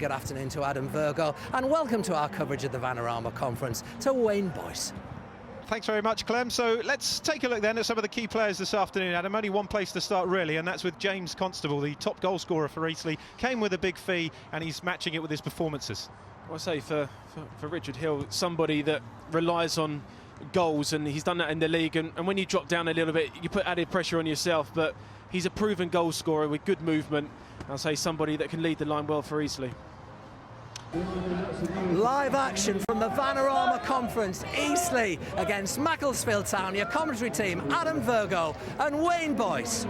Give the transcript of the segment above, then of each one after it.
Good afternoon to Adam Virgo, and welcome to our coverage of the Vanarama Conference to Wayne Boyce. Thanks very much, Clem. So let's take a look then at some of the key players this afternoon, Adam. Only one place to start really, and that's with James Constable, the top goal scorer for Eastleigh. Came with a big fee and he's matching it with his performances. I say for Richard Hill, somebody that relies on goals, and he's done that in the league, and when you drop down a little bit you put added pressure on yourself, but he's a proven goal scorer with good movement. I'll say somebody that can lead the line well for Eastleigh. Live action from the Vanarama Conference, Eastleigh against Macclesfield Town. Your commentary team, Adam Virgo and Wayne Boyce.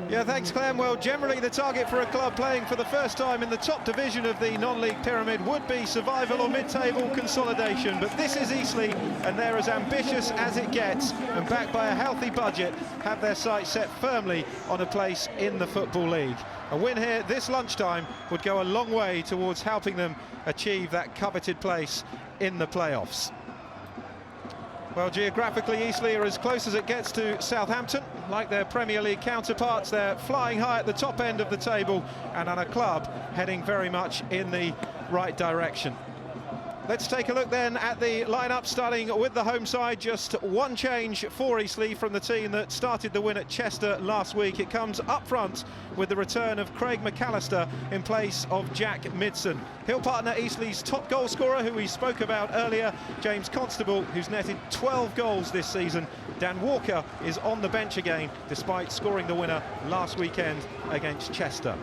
Yeah, thanks, Clem. Well, generally the target for a club playing for the first time in the top division of the non-league pyramid would be survival or mid-table consolidation, but this is Eastleigh and they're as ambitious as it gets, and backed by a healthy budget, have their sights set firmly on a place in the Football League. A win here this lunchtime would go a long way towards helping them achieve that coveted place in the playoffs. Well, geographically, Eastleigh are as close as it gets to Southampton. Like their Premier League counterparts, they're flying high at the top end of the table and on a club heading very much in the right direction. Let's take a look then at the lineup, starting with the home side. Just one change for Eastleigh from the team that started the win at Chester last week. It comes up front with the return of Craig McAllister in place of Jack Midson. He'll partner Eastleigh's top goal scorer, who we spoke about earlier, James Constable, who's netted 12 goals this season. Dan Walker is on the bench again, despite scoring the winner last weekend against Chester.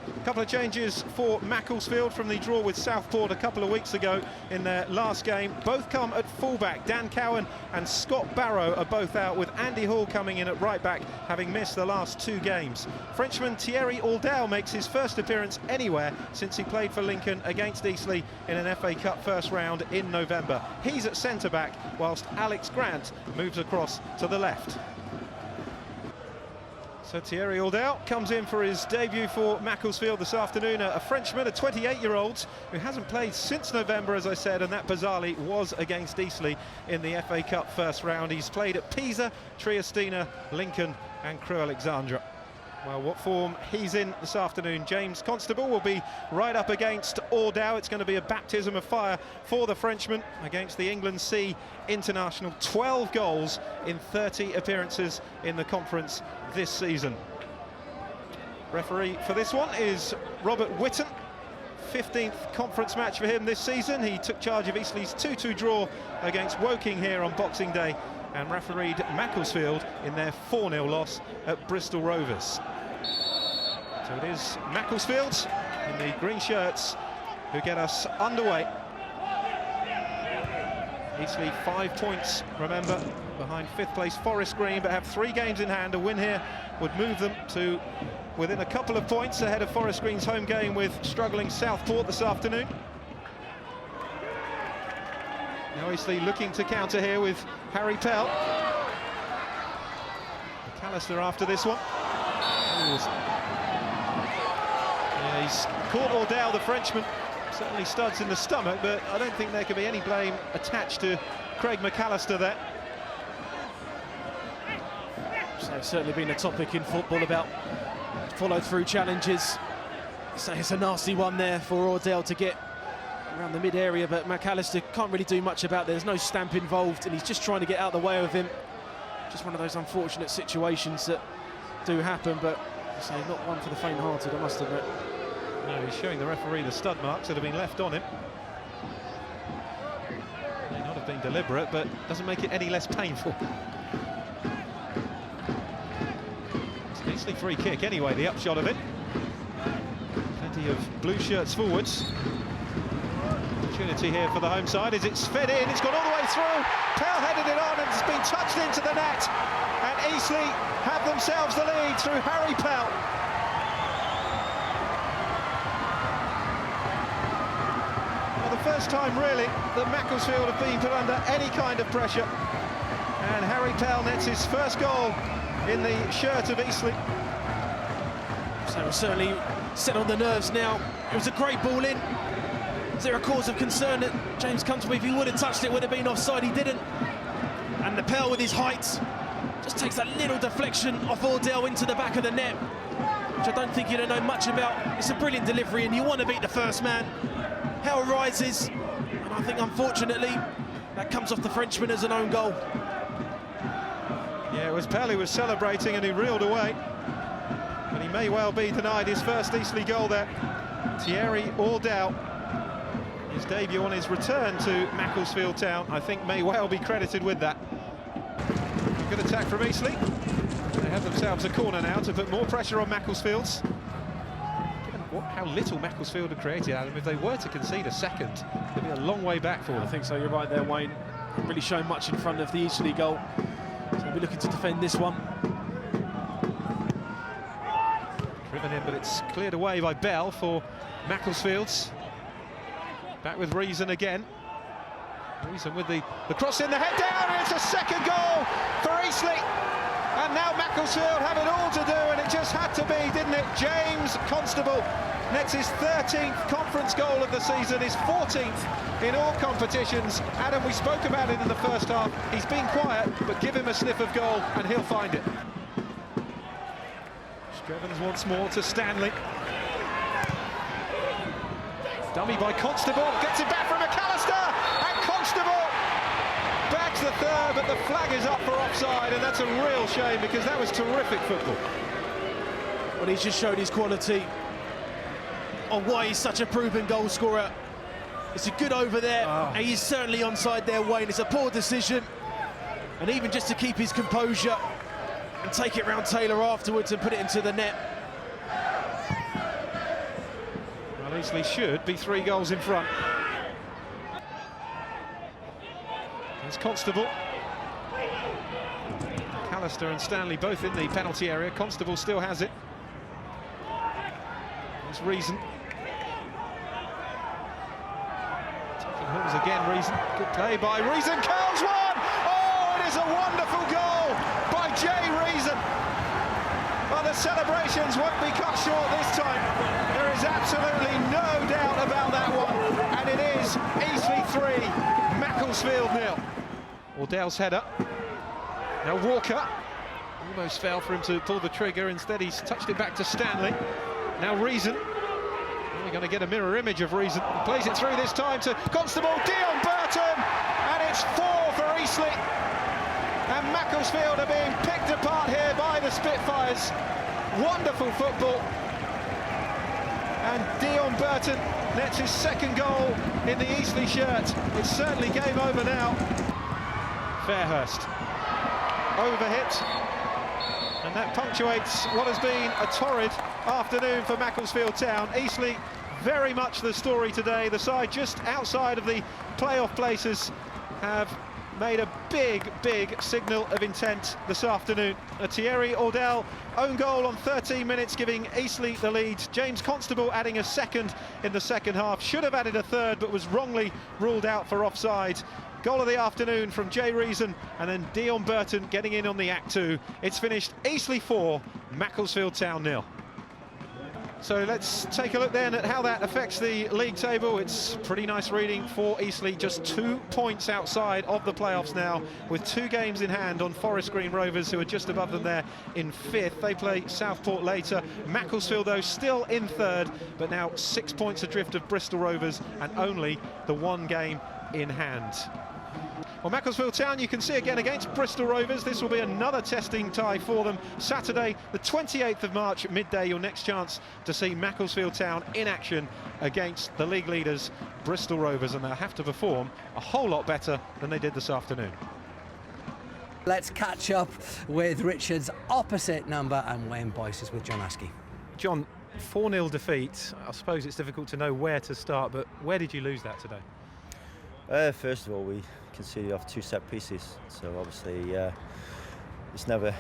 A couple of changes for Macclesfield from the draw with Southport a couple of weeks ago in their last game. Both come at fullback. Dan Cowan and Scott Barrow are both out, with Andy Hall coming in at right back, having missed the last two games. Frenchman Thierry Aldao makes his first appearance anywhere since he played for Lincoln against Eastleigh in an FA Cup first round in November. He's at centre-back, whilst Alex Grant moves across to the left. So Thierry Aldao comes in for his debut for Macclesfield this afternoon, a Frenchman, a 28-year-old who hasn't played since November, as I said, and that bizarrely was against Eastleigh in the FA Cup first round. He's played at Pisa, Triestina, Lincoln and Crewe Alexandra. Well, what form he's in this afternoon. James Constable will be right up against Aldao. It's going to be a baptism of fire for the Frenchman against the England C international. 12 goals in 30 appearances in the conference this season. Referee for this one is Robert Whitton. 15th conference match for him this season. He took charge of Eastleigh's 2-2 draw against Woking here on Boxing Day, and refereed Macclesfield in their 4-0 loss at Bristol Rovers. So it is Macclesfield in the green shirts who get us underway. Eastleigh 5 points, remember, behind 5th place Forest Green, but have 3 games in hand. A win here would move them to within a couple of points ahead of Forest Green's home game with struggling Southport this afternoon. Now Eastleigh looking to counter here with Harry Pell. McAllister after this one. Yeah, he's caught Aldao, the Frenchman. Certainly studs in the stomach, but I don't think there could be any blame attached to Craig McAllister there. So it's certainly been a topic in football about follow-through challenges. So it's a nasty one there for Aldao to get around the mid-area, but McAllister can't really do much about it. There's no stamp involved, and he's just trying to get out of the way of him. Just one of those unfortunate situations that do happen, but I say not one for the faint-hearted, I must admit. No, he's showing the referee the stud marks that have been left on him. May not have been deliberate, but doesn't make it any less painful. It's an Eastleigh free kick anyway, the upshot of it. Plenty of blue shirts forwards. Opportunity here for the home side as it's fed in, it's gone all the way through. Pell headed it on and it's been touched into the net, and Eastleigh have themselves the lead through Harry Pell. For the first time really that Macclesfield have been put under any kind of pressure, and Harry Pell nets his first goal in the shirt of Eastleigh. So we're certainly set on the nerves now. It was a great ball in. Is there a cause of concern that James Constable, if he would have touched it, would have been offside? He didn't. And the Pell with his height just takes that little deflection off Aldao into the back of the net. which I don't think you don't know much about. It's a brilliant delivery, and you want to beat the first man. Hell rises, and I think, unfortunately, that comes off the Frenchman as an own goal. Yeah, it was Pell who was celebrating, and he reeled away. But he may well be denied his first Eastleigh goal there. Thierry Ordell, his debut on his return to Macclesfield Town, I think may well be credited with that. Good attack from Eastleigh. They have themselves a corner now to put more pressure on Macclesfield's. Given how little Macclesfield have created, Adam, if they were to concede a second, it'd be a long way back for them. I think so, you're right there, Wayne. Not really showing much in front of the Eastleigh goal. So we'll be looking to defend this one. Driven in, but it's cleared away by Bell for Macclesfield's. Back with Reason again. Reason with the cross in, the head down, and it's a second goal for Eastleigh. And now Macclesfield have it all to do, and it just had to be, didn't it? James Constable nets his 13th conference goal of the season, his 14th in all competitions. Adam, we spoke about it in the first half. He's been quiet, but give him a sniff of goal and he'll find it. Strevens once more to Stanley. Dummy by Constable, gets it back from McAllister, and Constable bags the third, but the flag is up for offside, and that's a real shame because that was terrific football. Well, he's just showed his quality on why he's such a proven goal scorer. It's a good over there, and he's certainly onside there, Wayne. It's a poor decision, and even just to keep his composure and take it round Taylor afterwards and put it into the net. Well, Eastleigh should be 3 goals in front. There's Constable. McAllister and Stanley both in the penalty area. Constable still has it. There's Reason. Taking Hulls again, Reason. Good play by Reason. Curls one! Oh, it is a wonderful goal by Jay Reason. Well, the celebrations won't be cut short this time. There is absolutely no doubt about that one. And it is Eastleigh 3, Macclesfield 0. Ordell's header. Now Walker. Almost fell for him to pull the trigger. Instead, he's touched it back to Stanley. Now Reason. We're going to get a mirror image of Reason. He plays it through this time to Constable, Dion Burton. And it's 4 for Eastleigh. And Macclesfield are being picked apart here by the Spitfires. Wonderful football. And Dion Burton nets his second goal in the Eastleigh shirt. It's certainly game over now. Fairhurst overhit, and that punctuates what has been a torrid afternoon for Macclesfield Town. Eastleigh very much the story today. The side just outside of the playoff places have made a big signal of intent this afternoon. A Thierry Ordell own goal on 13 minutes, giving Eastleigh the lead. James Constable adding a second in the second half. Should have added a third, but was wrongly ruled out for offside. Goal of the afternoon from Jay Reason, and then Dion Burton getting in on the Act 2. It's finished Eastleigh 4, Macclesfield Town 0. So let's take a look then at how that affects the league table. It's pretty nice reading for Eastleigh, just 2 points outside of the playoffs now, with 2 games in hand on Forest Green Rovers, who are just above them there in 5th. They play Southport later. Macclesfield, though, still in 3rd, but now 6 points adrift of Bristol Rovers and only the 1 game in hand. Well, Macclesfield Town, you can see again against Bristol Rovers. This will be another testing tie for them. Saturday, the 28th of March at midday, your next chance to see Macclesfield Town in action against the league leaders, Bristol Rovers, and they'll have to perform a whole lot better than they did this afternoon. Let's catch up with Richard's opposite number, and Wayne Boyce is with John Askey. John, 4-0 defeat. I suppose it's difficult to know where to start, but where did you lose that today? First of all, we conceded off 2 set pieces, so obviously it's never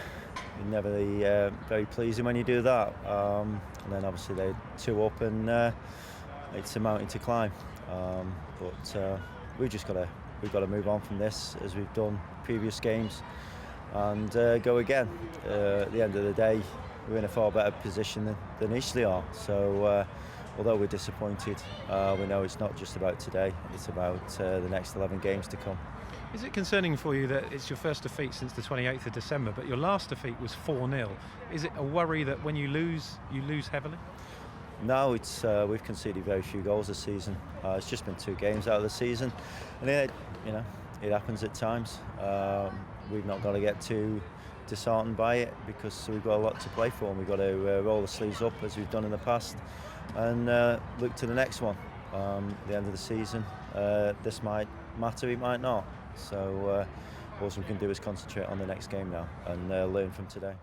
very pleasing when you do that. And then obviously they 2 up and it's a mountain to climb. But we've got to move on from this as we've done previous games and go again. At the end of the day, we're in a far better position than Eastleigh are. So. Although we're disappointed, we know it's not just about today, it's about the next 11 games to come. Is it concerning for you that it's your first defeat since the 28th of December, but your last defeat was 4-0? Is it a worry that when you lose heavily? No, it's we've conceded very few goals this season. It's just been 2 games out of the season, and it happens at times. We've not got to get too disheartened by it because we've got a lot to play for, and we've got to roll the sleeves up as we've done in the past and look to the next one. The end of the season, this might matter, it might not. So all we can do is concentrate on the next game now and learn from today.